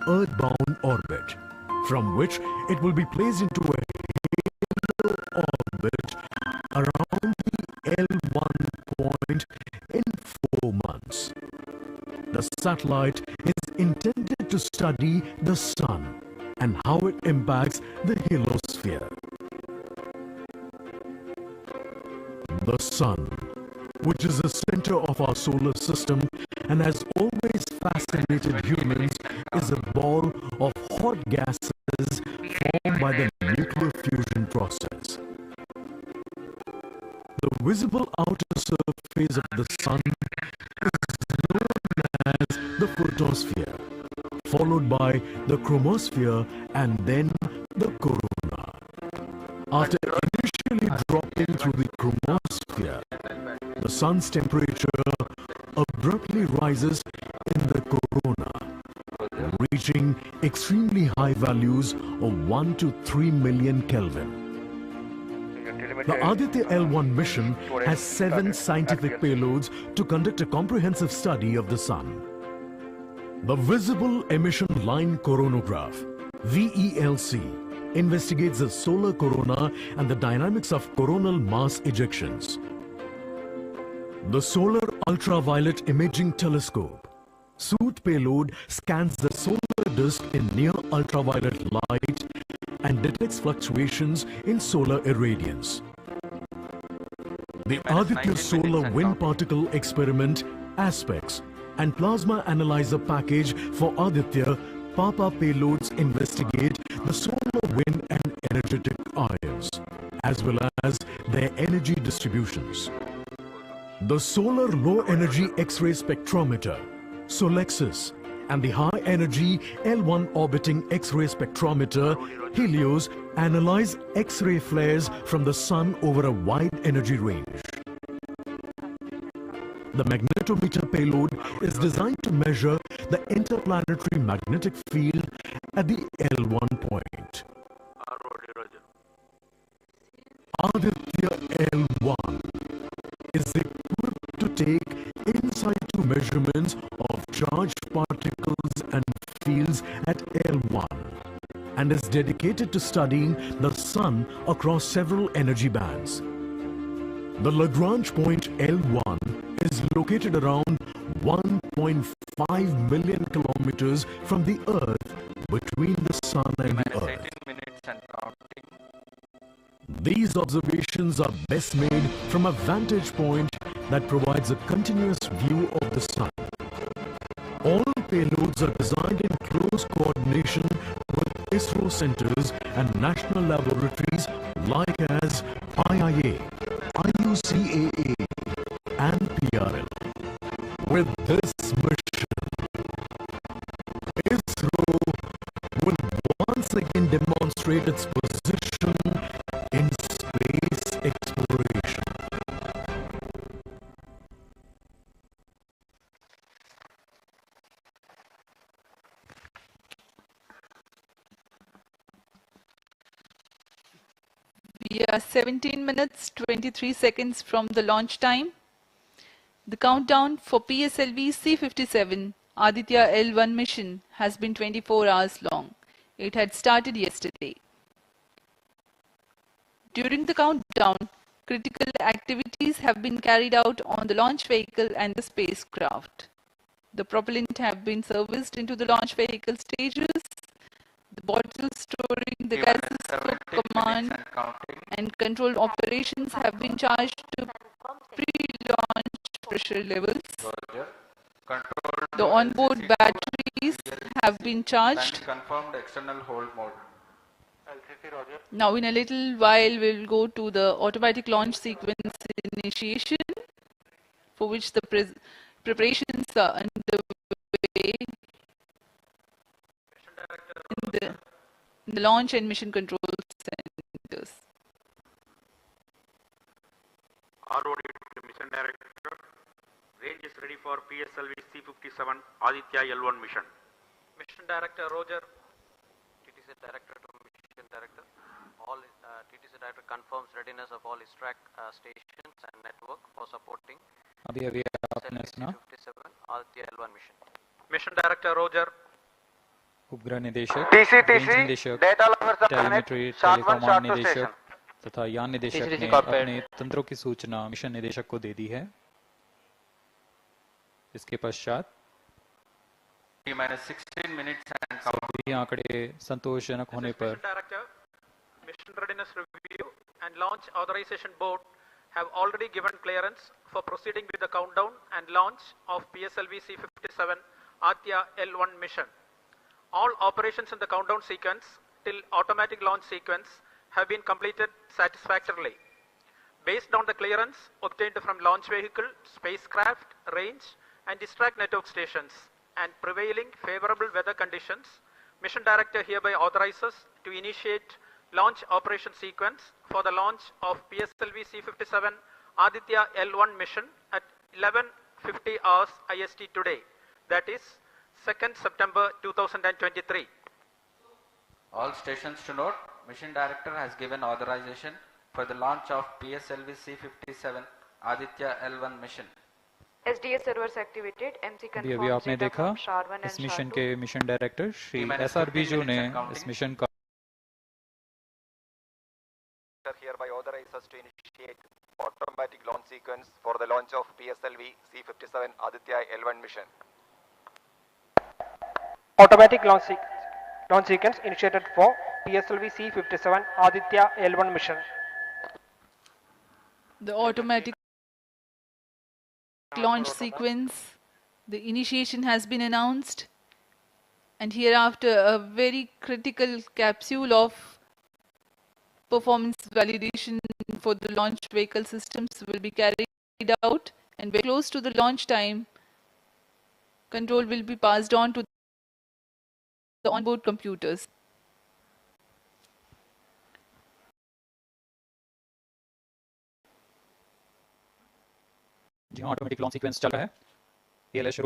earthbound orbit, from which it will be placed into a halo orbit around the L1 point in 4 months. The satellite is intended to study the Sun and how it impacts the heliosphere. The Sun, which is the center of our solar system and has always fascinated humans, is a ball of hot gases formed by the nuclear fusion process. The visible outer surface of the Sun is known as the photosphere, followed by the chromosphere and then the corona. After initially dropping through the chromosphere, the Sun's temperature abruptly rises in the corona, reaching extremely high values of 1 to 3 million Kelvin. The Aditya-L1 mission has 7 scientific payloads to conduct a comprehensive study of the Sun. The Visible Emission Line Coronagraph, VELC, investigates the solar corona and the dynamics of coronal mass ejections. The Solar Ultraviolet Imaging Telescope, SOOT payload, scans the solar disk in near ultraviolet light and detects fluctuations in solar irradiance. The Aditya Solar Wind Particle Experiment, ASPEX, and Plasma Analyzer Package for Aditya PAPA payloads investigate the solar wind and energetic ions, as well as their energy distributions. The Solar Low Energy X-ray Spectrometer, SOLEXIS, and the High Energy L1 Orbiting X-ray Spectrometer, HELIOS, analyze X-ray flares from the Sun over a wide energy range. The magnetometer payload is designed to measure the interplanetary magnetic field at the L1 point. Aditya-L1 is equipped to take in situ measurements of charged particles and fields at L1 and is dedicated to studying the Sun across several energy bands. The Lagrange point L1 is located around 1.5 million kilometers from the Earth, between the Sun and the Earth. These observations are best made from a vantage point that provides a continuous view of the Sun. All payloads are designed in close coordination with ISRO centers and national laboratories like as IIA, IUCAA, and PRL. With this mission, ISRO will once again demonstrate its position in space exploration. We are 17 minutes 23 seconds from the launch time. The countdown for PSLV-C57 Aditya-L1 mission has been 24 hours long. It had started yesterday. During the countdown, critical activities have been carried out on the launch vehicle and the spacecraft. The propellant have been serviced into the launch vehicle stages. The bottles storing the gases for command and control operations have been charged to pre-launch pressure levels. The onboard batteries have been charged. Confirmed external hold mode. Now in a little while we will go to the automatic launch sequence initiation, for which the preparations are underway in the launch and mission control centers. ROD Mission Director, range is ready for PSLV-C57 Aditya-L1 mission. Mission Director Roger, TTC Director to Mission Director. All TTC Director confirms readiness of all ISRAC stations and network for supporting PSLV-C57 Aditya-L1 mission. Mission Director Roger. उपग्रह निदेशक, TCTC, range निदेशक, data lovers of planet, telemetry, short 1, टेलीकमांड short 2 निदेशक station. तथा यान निदेशक TCTC ने corporate. अपने तंत्रों की सूचना मिशन निदेशक को दे दी है। इसके पश्चात T-16 minutes and counting. सभी आंकड़े संतोषजनक होने पर Mission Director, Mission Readiness Review and Launch Authorization Board have already given clearance for proceeding with the countdown and launch of PSLV-C57 Aditya-L1 mission. All operations in the countdown sequence till automatic launch sequence have been completed satisfactorily. Based on the clearance obtained from launch vehicle, spacecraft, range and distract network stations and prevailing favorable weather conditions, Mission Director hereby authorizes to initiate launch operation sequence for the launch of PSLV-C57 Aditya-L1 mission at 11:50 hours IST today, that is 2nd September 2023. All stations to note, Mission Director has given authorization for the launch of PSLV-C57 Aditya-L1 mission. SDS servers activated. MC अभी confirmed आपने data देखा from SHAR 1 इस and mission SHAR 2. के mission director Shri T-minus SR 15 Biju ने minutes and counting. इस mission का Hereby authorizes to initiate automatic launch sequence for the launch of PSLV-C57 Aditya-L1 mission. Automatic launch sequence initiated for PSLV-C57 Aditya-L1 mission. The automatic launch sequence, the initiation has been announced, and hereafter a very critical capsule of performance validation for the launch vehicle systems will be carried out, and very close to the launch time, control will be passed on to the onboard computers. जी हाँ automatic launch sequence चल रहा है। ALS शुरू